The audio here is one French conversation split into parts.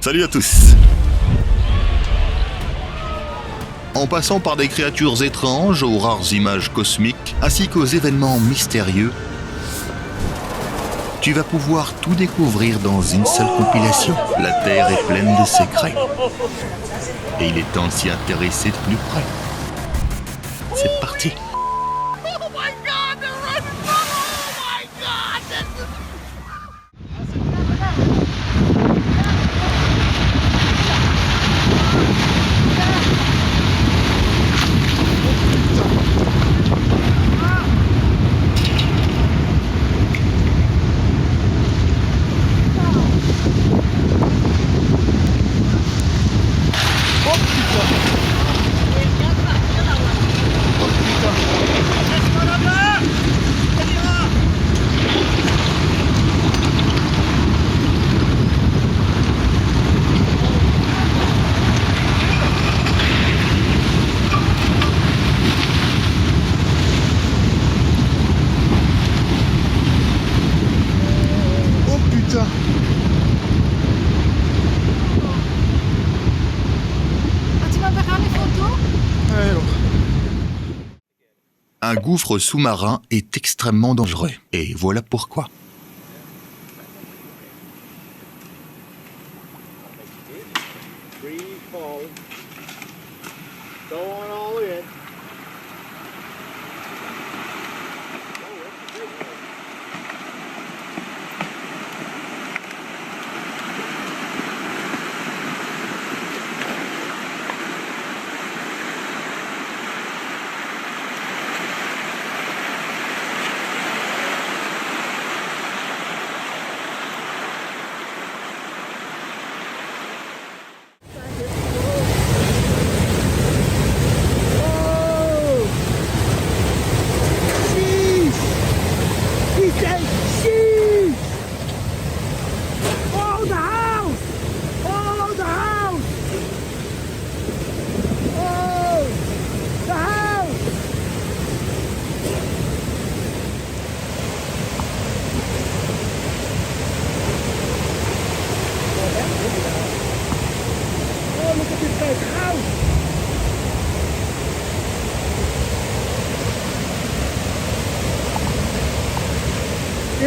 Salut à tous. En passant par des créatures étranges aux rares images cosmiques, ainsi qu'aux événements mystérieux, tu vas pouvoir tout découvrir dans une seule compilation. La Terre est pleine de secrets. Et il est temps de s'y intéresser de plus près. C'est parti. Un gouffre sous-marin est extrêmement dangereux. Et voilà pourquoi.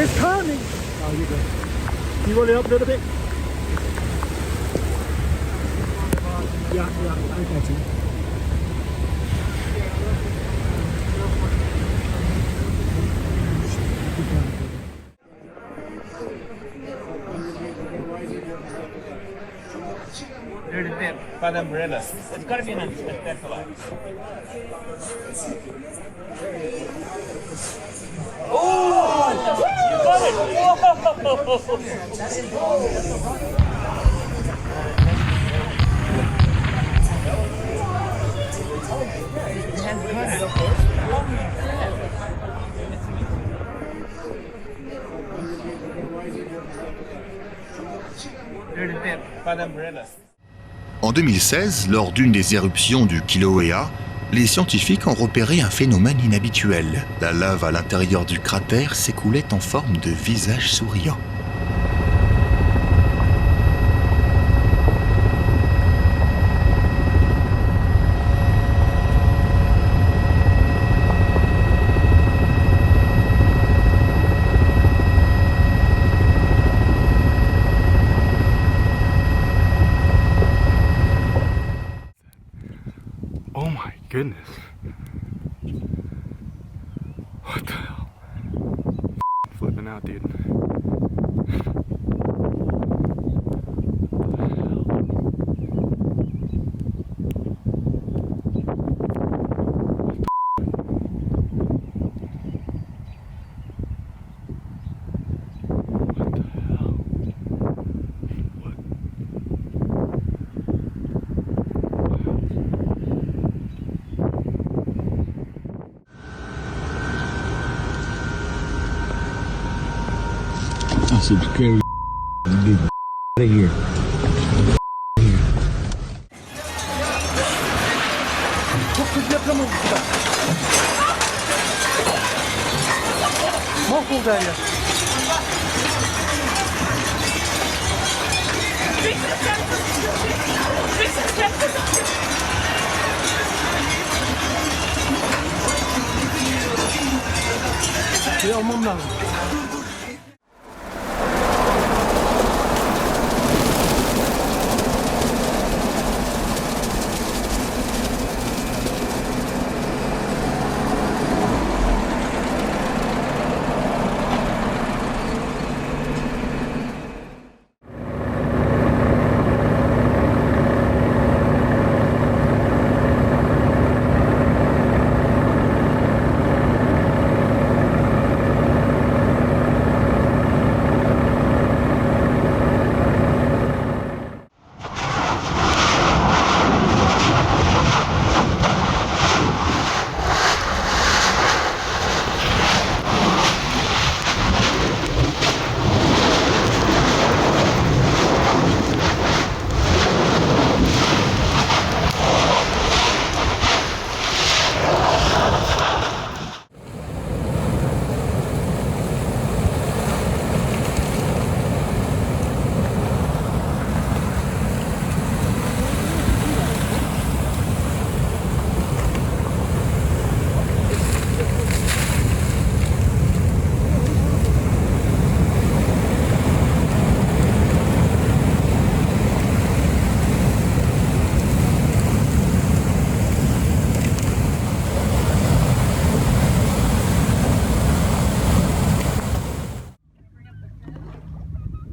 It's coming! Oh, you're good. You roll it up a little bit? Yeah, I got you. There it is there, for the umbrellas. It's got to be an that's a lot. Oh! You got it! Whoa! There it is there, for the umbrellas. En 2016, lors d'une des éruptions du Kilauea, les scientifiques ont repéré un phénomène inhabituel. La lave à l'intérieur du cratère s'écoulait en forme de visage souriant. Oh my goodness. What the hell? Flipping out, dude. Some scary big out of here. Mahvoldu her yer. almam lazım.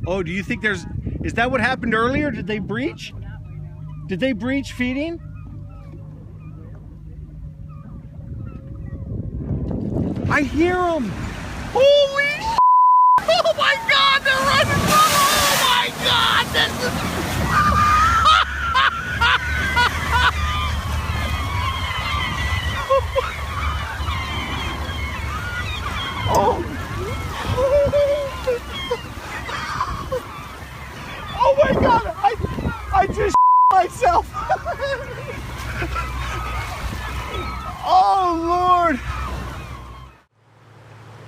Oh, do you think is that what happened earlier? Did they breach? Did they breach feeding? I hear them. Holy sh**. Oh my God, they're running from, oh my God, this is... Oh. Oh my God! I just myself. Oh Lord!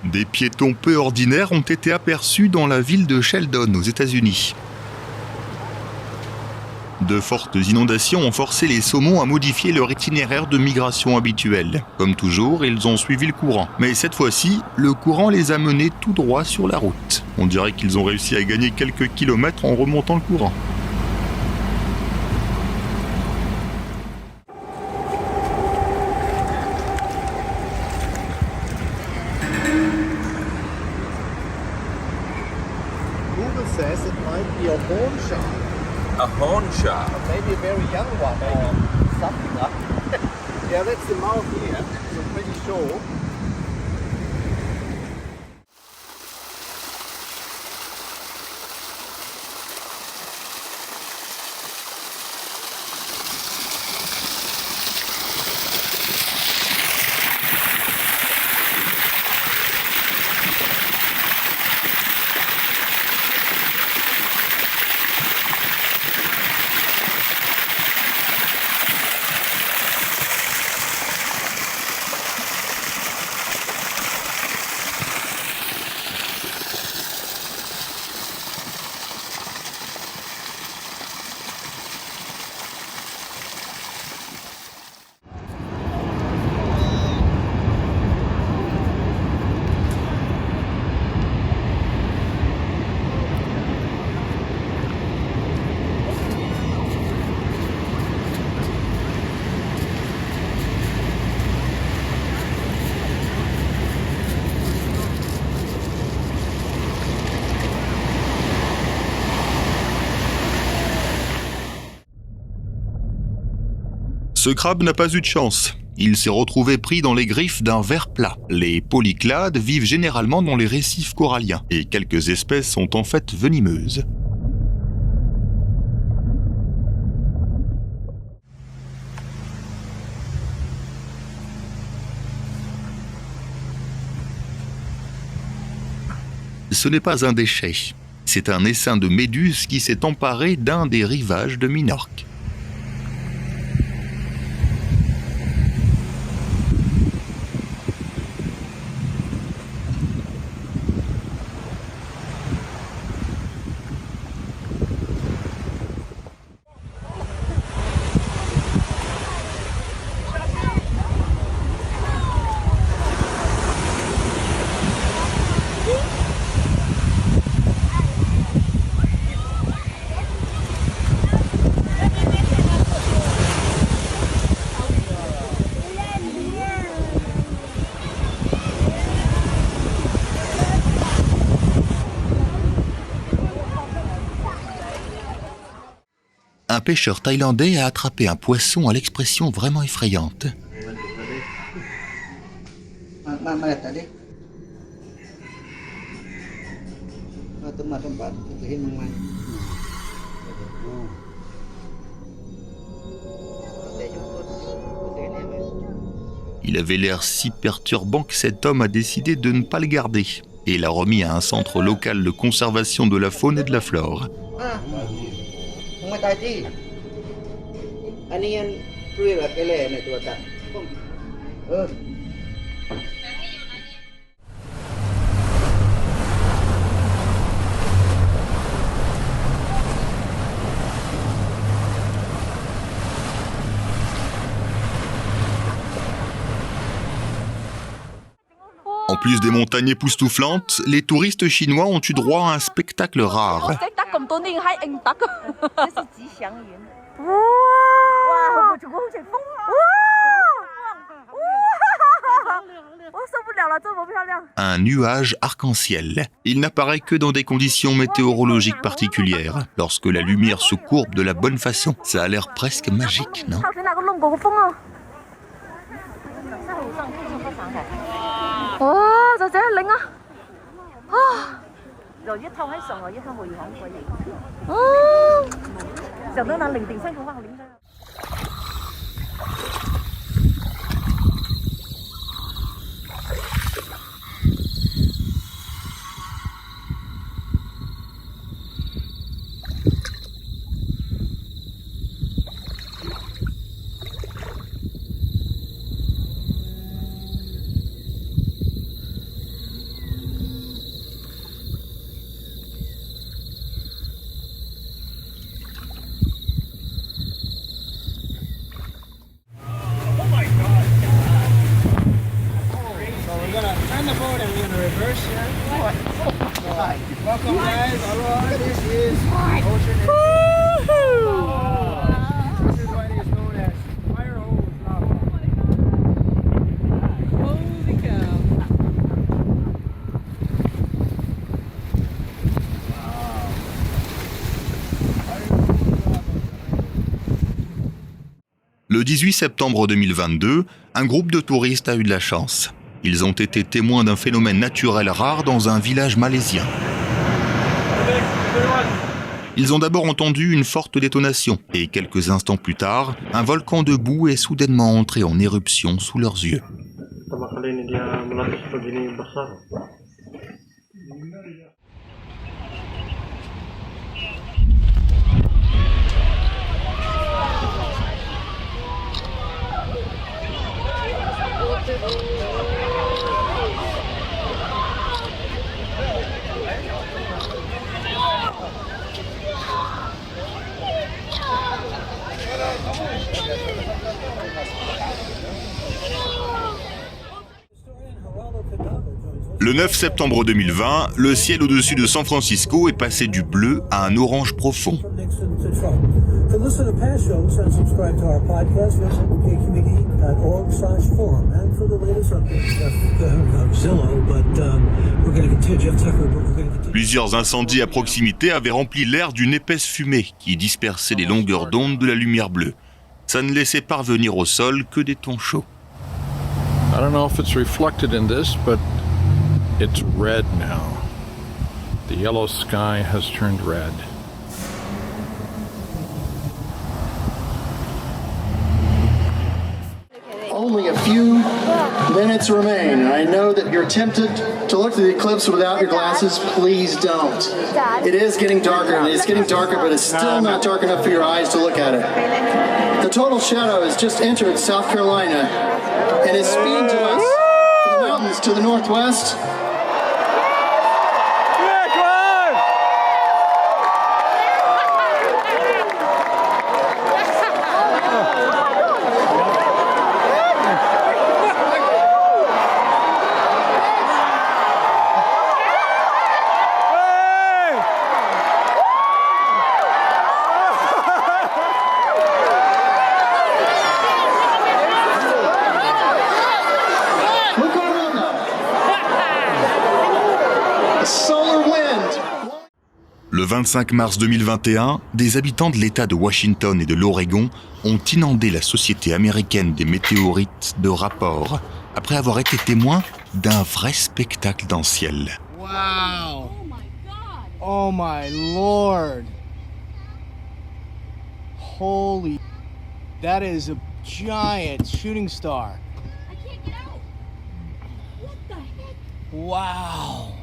Des piétons peu ordinaires ont été aperçus dans la ville de Sheldon, aux États-Unis. De fortes inondations ont forcé les saumons à modifier leur itinéraire de migration habituel. Comme toujours, ils ont suivi le courant. Mais cette fois-ci, le courant les a menés tout droit sur la route. On dirait qu'ils ont réussi à gagner quelques kilomètres en remontant le courant. Google says it might be a horn shark. A horn shark. Maybe a very young one or something like that. Yeah, that's the mouth here, so pretty sure. Ce crabe n'a pas eu de chance. Il s'est retrouvé pris dans les griffes d'un ver plat. Les polyclades vivent généralement dans les récifs coralliens et quelques espèces sont en fait venimeuses. Ce n'est pas un déchet, c'est un essaim de méduse qui s'est emparé d'un des rivages de Minorque. un pêcheur thaïlandais a attrapé un poisson à l'expression vraiment effrayante. Il avait l'air si perturbant que cet homme a décidé de ne pas le garder et l'a remis à un centre local de conservation de la faune et de la flore. En plus des montagnes époustouflantes, les touristes chinois ont eu droit à un spectacle rare. Un nuage arc-en-ciel. Il n'apparaît que dans des conditions météorologiques particulières, lorsque la lumière se courbe de la bonne façon. Ça a l'air presque magique, non ? Welcome guys, alright, this is Ocean This is what is known as fire hose lava. Holy cow. Le 18 septembre 2022, un groupe de touristes a eu de la chance. Ils ont été témoins d'un phénomène naturel rare dans un village malaisien. Ils ont d'abord entendu une forte détonation et quelques instants plus tard, un volcan de boue est soudainement entré en éruption sous leurs yeux. Le 9 septembre 2020, le ciel au-dessus de San Francisco est passé du bleu à un orange profond. Plusieurs incendies à proximité avaient rempli l'air d'une épaisse fumée qui dispersait les longueurs d'onde de la lumière bleue. Ça ne laissait parvenir au sol que des tons chauds. I don't know if it's reflected in this, but it's red now. The yellow sky has turned red. Only a few minutes remain. I know that you're tempted to look at the eclipse without your glasses. Please don't. It is getting darker, and it's getting darker, but it's still not dark enough for your eyes to look at it. The total shadow has just entered South Carolina and is speeding to us to the mountains to the northwest. Le 25 mars 2021, des habitants de l'État de Washington et de l'Oregon ont inondé la Société américaine des météorites de rapports après avoir été témoins d'un vrai spectacle dans le ciel. Wow. Oh my lord. Holy. That is a giant shooting star. I can't get out. What the heck? Wow.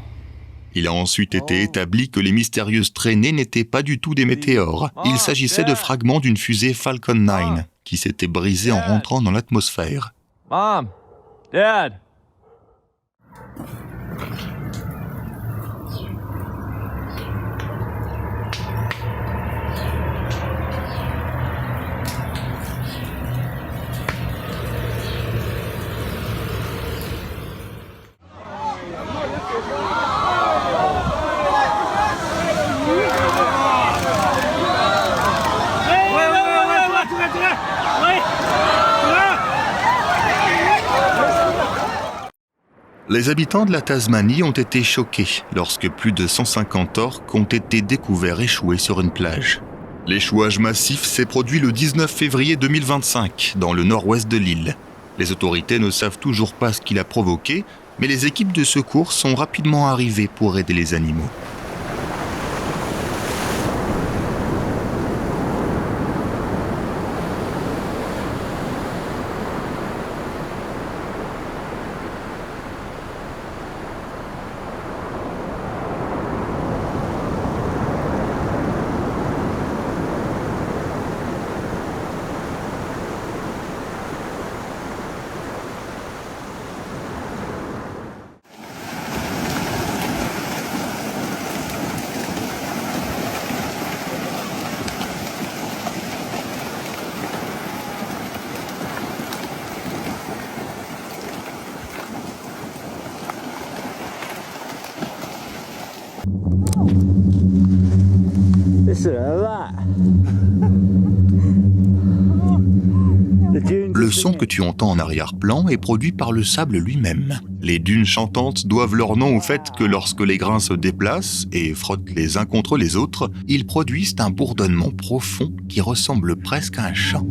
Il a ensuite été établi que les mystérieuses traînées n'étaient pas du tout des météores. Il s'agissait de fragments d'une fusée Falcon 9 qui s'était brisée en rentrant dans l'atmosphère. Mom, Dad. Les habitants de la Tasmanie ont été choqués lorsque plus de 150 orques ont été découverts échoués sur une plage. L'échouage massif s'est produit le 19 février 2025 dans le nord-ouest de l'île. Les autorités ne savent toujours pas ce qu'il a provoqué, mais les équipes de secours sont rapidement arrivées pour aider les animaux. Le son que tu entends en arrière-plan est produit par le sable lui-même. Les dunes chantantes doivent leur nom au fait que lorsque les grains se déplacent et frottent les uns contre les autres, ils produisent un bourdonnement profond qui ressemble presque à un chant.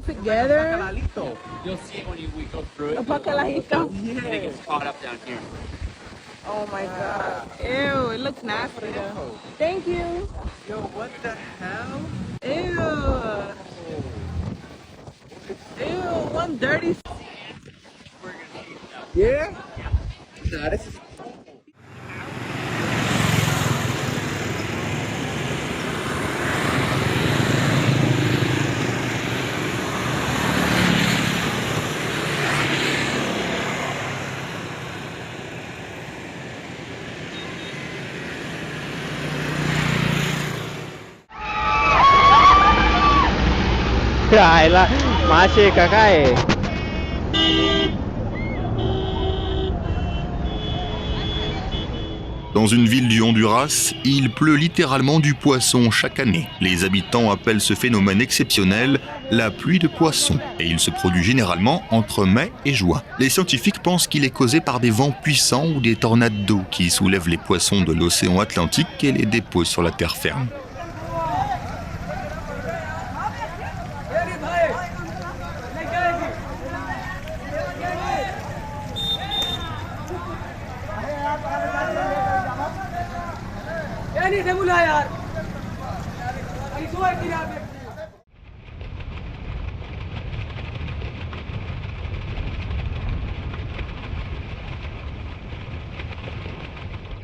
Together. You'll see it when we go through it. Pacalajito. I think it's caught up down here. Oh my god. Ew, it looks nasty though. Thank you. Yo, what the hell? Ew. Ew, one dirty. Yeah? Nah, this is... Dans une ville du Honduras, il pleut littéralement du poisson chaque année. Les habitants appellent ce phénomène exceptionnel la pluie de poissons et il se produit généralement entre mai et juin. Les scientifiques pensent qu'il est causé par des vents puissants ou des tornades d'eau qui soulèvent les poissons de l'océan Atlantique et les déposent sur la terre ferme.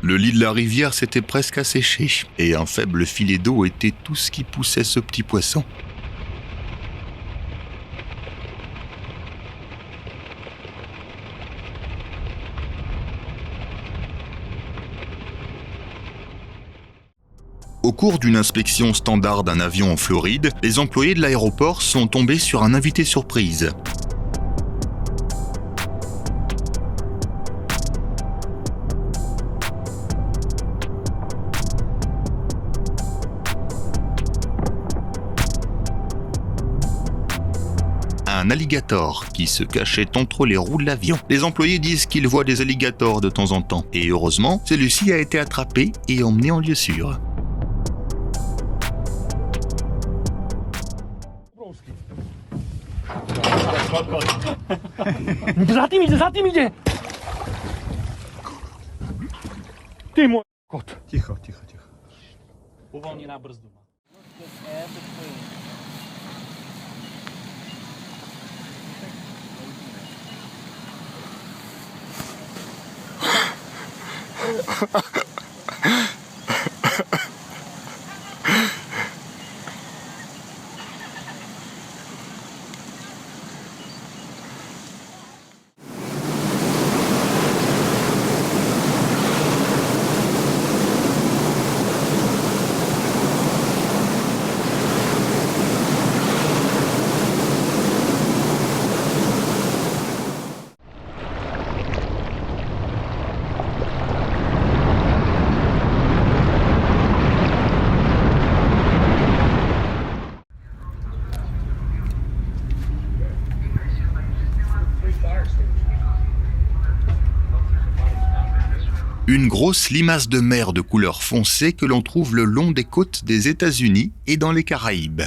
Le lit de la rivière s'était presque asséché et un faible filet d'eau était tout ce qui poussait ce petit poisson. cours d'une inspection standard d'un avion en Floride, les employés de l'aéroport sont tombés sur un invité surprise. Un alligator qui se cachait entre les roues de l'avion. Les employés disent qu'ils voient des alligators de temps en temps. Et heureusement, celui-ci a été attrapé et emmené en lieu sûr. Тихо, тихо, тихо. Uwolnij na brzdu. Une grosse limace de mer de couleur foncée que l'on trouve le long des côtes des États-Unis et dans les Caraïbes.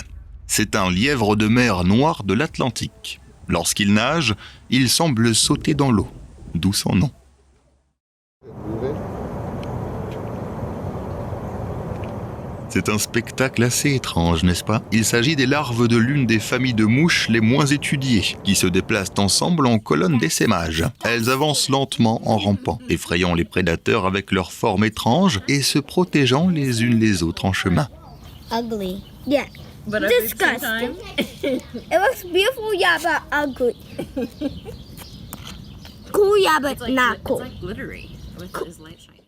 C'est un lièvre de mer noir de l'Atlantique. Lorsqu'il nage, il semble sauter dans l'eau, d'où son nom. C'est un spectacle assez étrange, n'est-ce pas? Il s'agit des larves de l'une des familles de mouches les moins étudiées, qui se déplacent ensemble en colonne d'essaimage. Elles avancent lentement en rampant, effrayant les prédateurs avec leur forme étrange et se protégeant les unes les autres en chemin. Ugly. Yeah. But disgusting. It looks beautiful, yeah, but ugly. Cool, yeah, but not cool. It's like glittery with his light shining.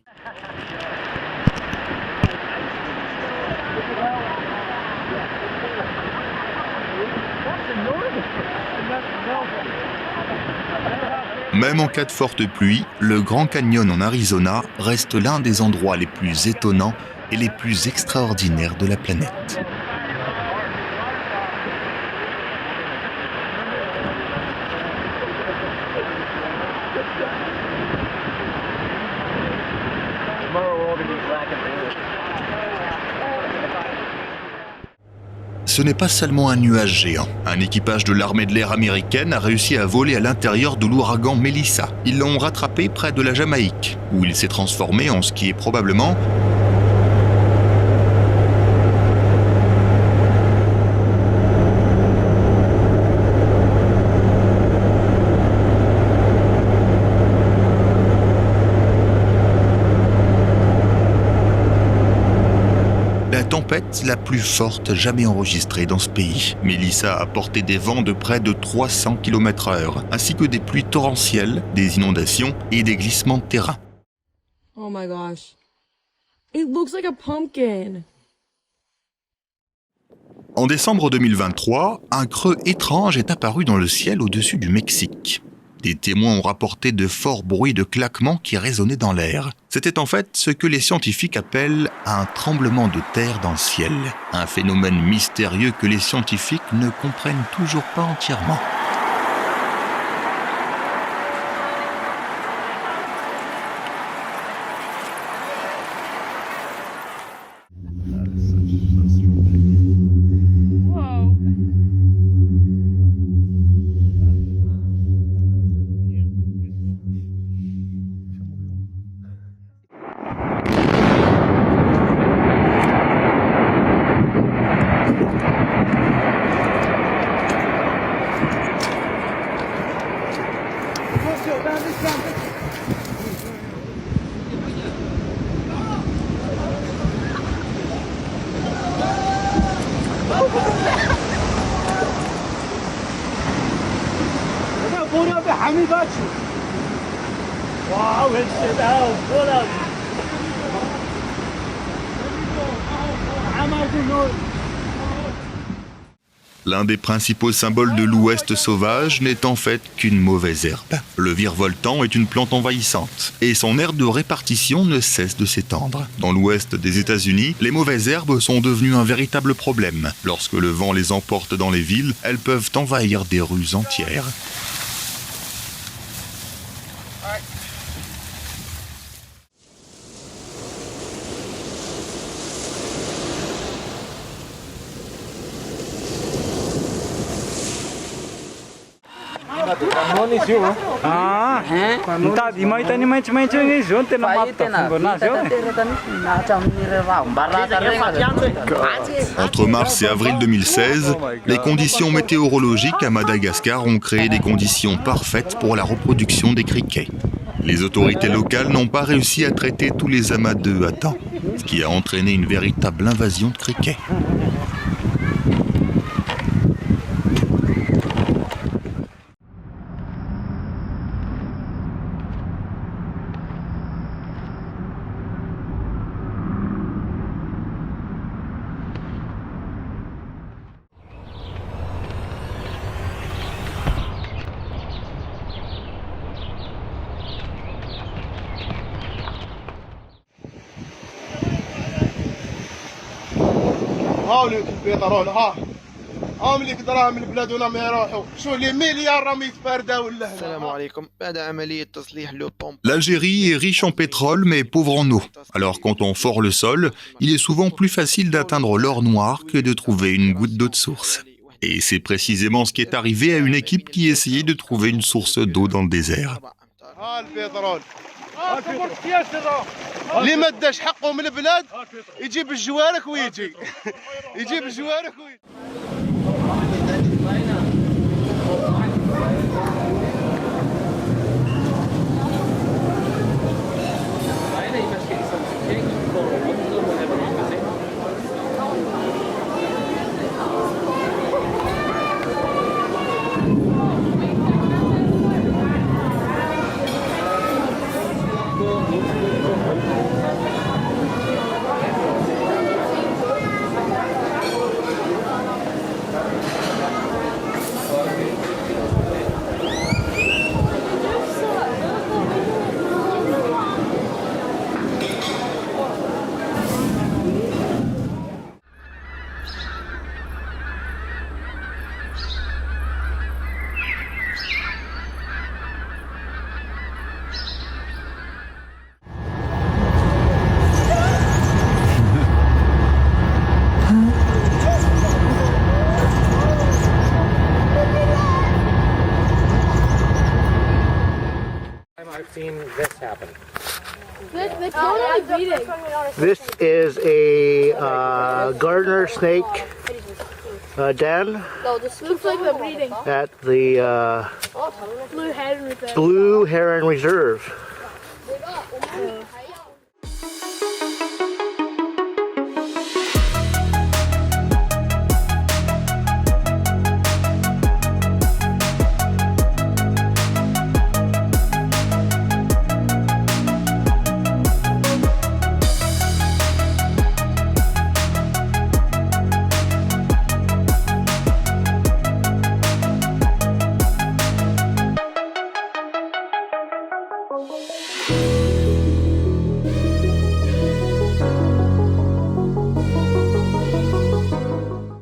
Même en cas de forte pluie, le Grand Canyon en Arizona reste l'un des endroits les plus étonnants et les plus extraordinaires de la planète. Ce n'est pas seulement un nuage géant. Un équipage de l'armée de l'air américaine a réussi à voler à l'intérieur de l'ouragan Melissa. Ils l'ont rattrapé près de la Jamaïque, où il s'est transformé en ce qui est probablement la tempête la plus forte jamais enregistrée dans ce pays. Melissa a porté des vents de près de 300 km/h, ainsi que des pluies torrentielles, des inondations et des glissements de terrain. Oh my gosh. It looks like a pumpkin. En décembre 2023, un creux étrange est apparu dans le ciel au-dessus du Mexique. Des témoins ont rapporté de forts bruits de claquements qui résonnaient dans l'air. C'était en fait ce que les scientifiques appellent un tremblement de terre dans le ciel. Un phénomène mystérieux que les scientifiques ne comprennent toujours pas entièrement. Wow, it's out. L'un des principaux symboles de l'Ouest sauvage n'est en fait qu'une mauvaise herbe. Le virevoltant est une plante envahissante et son aire de répartition ne cesse de s'étendre. Dans l'Ouest des États-Unis, les mauvaises herbes sont devenues un véritable problème. Lorsque le vent les emporte dans les villes, elles peuvent envahir des rues entières. Entre mars et avril 2016, les conditions météorologiques à Madagascar ont créé des conditions parfaites pour la reproduction des criquets. Les autorités locales n'ont pas réussi à traiter tous les amas d'œufs à temps, ce qui a entraîné une véritable invasion de criquets. هاوليك البترول ها مليك دراهم البلاد ولا ما يروحوا شو لي مليار راهم يتفردوا لهنا. السلام عليكم. بعد عملية تصليح لو بومب. L'Algérie est riche en pétrole mais pauvre en eau. Alors quand on fore le sol, il est souvent plus facile d'atteindre l'or noir que de trouver une goutte d'eau de source. Et c'est précisément ce qui est arrivé à une équipe qui essayait de trouver une source d'eau dans le désert. ها البترول اللي ما داش حقه من البلاد يجيب الجوارك ويجي يجيب الجوارك ويجي. This is a gardener snake den at the Blue Heron Reserve.